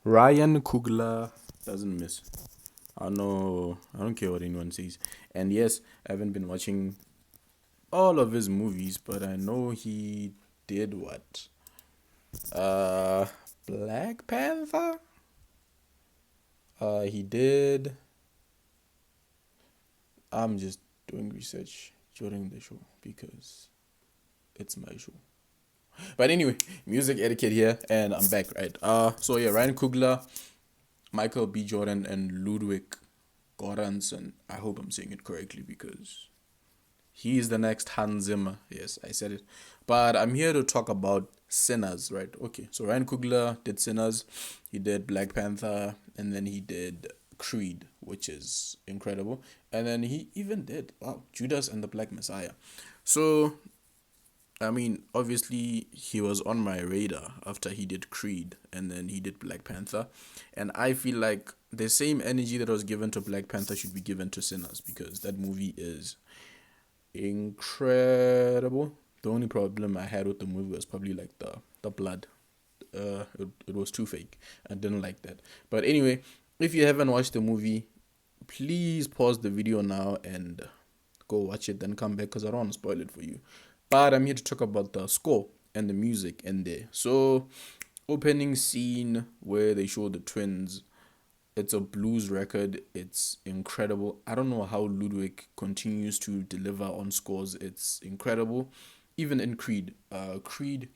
Ryan Coogler doesn't miss. I know. I don't care what anyone says. And yes, I haven't been watching all of his movies, but I know he did what? Uh, Black Panther. He did. I'm just doing research during the show because it's my show. But anyway, music etiquette here, and I'm back, right? So yeah, Ryan Coogler, Michael B. Jordan, and Ludwig Göransson. I hope I'm saying it correctly because he is the next Hans Zimmer. Yes, I said it. But I'm here to talk about Sinners, right? Okay, so Ryan Coogler did Sinners, he did Black Panther, and then he did Creed, which is incredible. And then he even did, wow, Judas and the Black Messiah. So I mean, obviously, he was on my radar after he did Creed and then he did Black Panther. And I feel like the same energy that was given to Black Panther should be given to Sinners because that movie is incredible. The only problem I had with the movie was probably like the blood. It was too fake. I didn't like that. But anyway, if you haven't watched the movie, please pause the video now and go watch it, then come back because I don't want to spoil it for you. But I'm here to talk about the score and the music in there. So, opening scene where they show the twins. It's a blues record. It's incredible. I don't know how Ludwig continues to deliver on scores. It's incredible. Even in Creed, there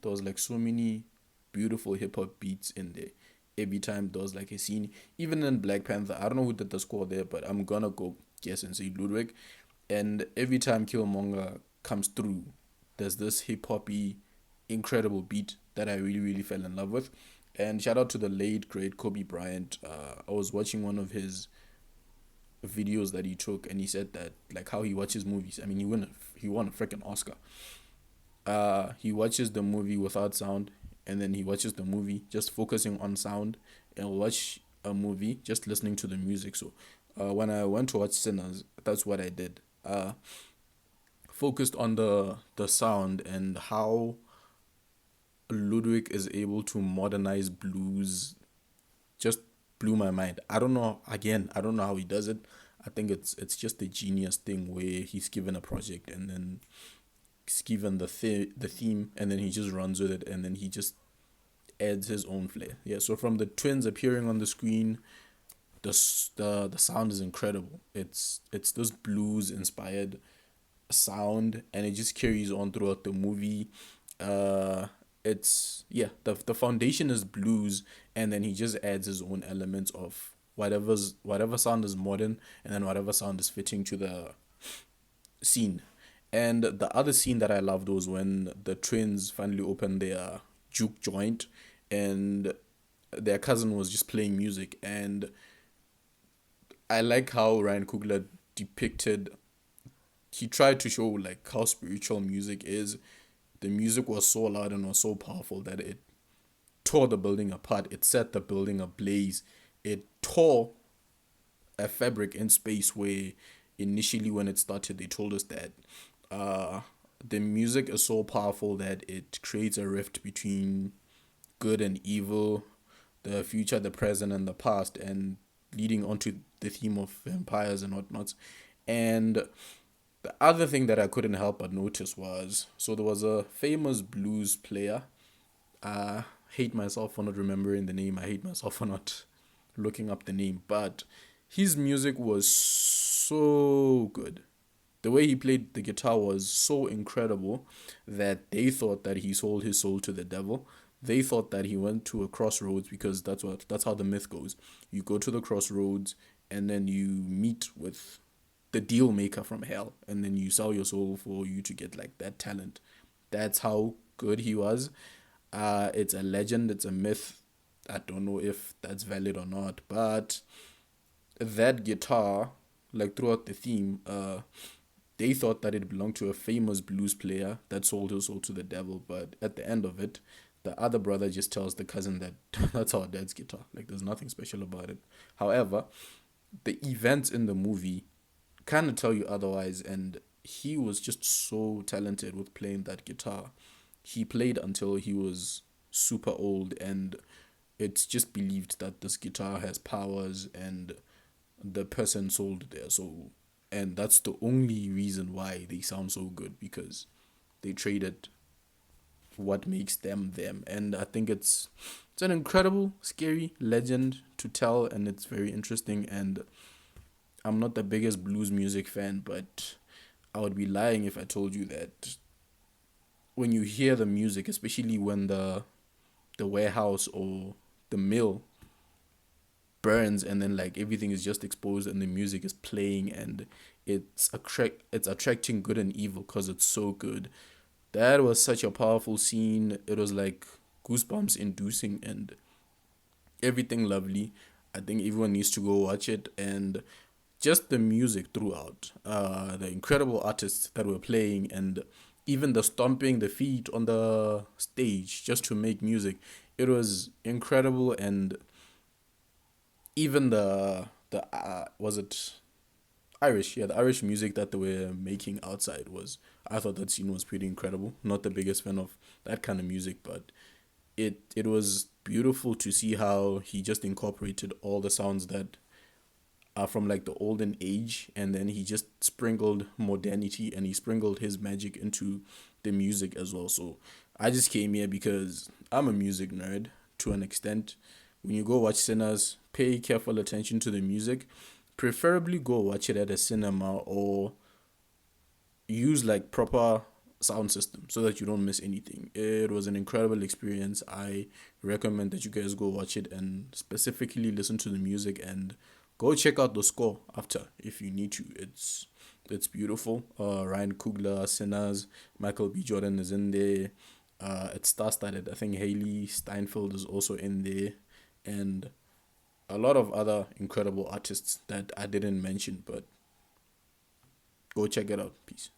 was like so many beautiful hip hop beats in there. Every time there was like a scene. Even in Black Panther, I don't know who did the score there, but I'm gonna go guess and say Ludwig. And every time Killmonger comes through, there's this hip hoppy, incredible beat that I really, really fell in love with. And shout out to the late great Kobe Bryant. I was watching one of his videos that he took, and he said that like how he watches movies. I mean, he won a freaking Oscar. He watches the movie without sound, and then he watches the movie just focusing on sound, and watch a movie just listening to the music. So, when I went to watch Sinners, that's what I did. Focused on the sound and how Ludwig is able to modernize blues just blew my mind. I don't know. Again, I don't know how he does it. I think it's just a genius thing where he's given a project and then he's given the theme and then he just runs with it and then he just adds his own flair. Yeah. So from the twins appearing on the screen, the sound is incredible. It's this blues inspired sound and it just carries on throughout the movie. uh it's yeah, the foundation is blues and then he just adds his own elements of whatever sound is modern and then whatever sound is fitting to the scene. And the other scene that I loved was when the twins finally opened their juke joint and their cousin was just playing music. And I like how Ryan Coogler depicted, he tried to show like how spiritual music is. The music was so loud and was so powerful that it tore the building apart. It set the building ablaze. It tore a fabric in space where initially when it started they told us that uh the music is so powerful that it creates a rift between good and evil, the future, the present, and the past, and leading onto the theme of vampires and whatnot. And the other thing that I couldn't help but notice was, so there was a famous blues player. I hate myself for not remembering the name. I hate myself for not looking up the name. But his music was so good. The way he played the guitar was so incredible that they thought that he sold his soul to the devil. They thought that he went to a crossroads because that's how the myth goes. You go to the crossroads and then you meet with the deal maker from hell and then you sell your soul for you to get like that talent. That's how good he was. It's a legend, it's a myth. I don't know if that's valid or not, but that guitar, like throughout the theme, they thought that it belonged to a famous blues player that sold his soul to the devil, but at the end of it, the other brother just tells the cousin that that's our dad's guitar. Like there's nothing special about it. However, the events in the movie kind of tell you otherwise, and he was just so talented with playing that guitar. He played until he was super old, and it's just believed that this guitar has powers, and the person sold their soul. And that's the only reason why they sound so good, because they traded what makes them them. And I think it's an incredible, scary legend to tell, and it's very interesting. And I'm not the biggest blues music fan, but I would be lying if I told you that when you hear the music, especially when the warehouse or the mill burns, and then like everything is just exposed and the music is playing, and it's attracting good and evil because it's so good. That was such a powerful scene. It was like goosebumps inducing and everything lovely. I think everyone needs to go watch it. And just the music throughout, the incredible artists that were playing, and even the stomping the feet on the stage just to make music, it was incredible. And even the was it Irish, yeah, the Irish music that they were making outside was, I thought that scene was pretty incredible. Not the biggest fan of that kind of music, but it was beautiful to see how he just incorporated all the sounds that are from like the olden age, and then he just sprinkled modernity and he sprinkled his magic into the music as well. So I just came here because I'm a music nerd to an extent. When you go watch Sinners, pay careful attention to the music. Preferably go watch it at a cinema, or use like proper sound system so that you don't miss anything. It was an incredible experience. I recommend that you guys go watch it and specifically listen to the music, and go check out the score after if you need to. It's beautiful. Ryan Coogler, Sinners, Michael B. Jordan is in there. It's star-studded. I think Haley Steinfeld is also in there, and a lot of other incredible artists that I didn't mention, but go check it out. Peace.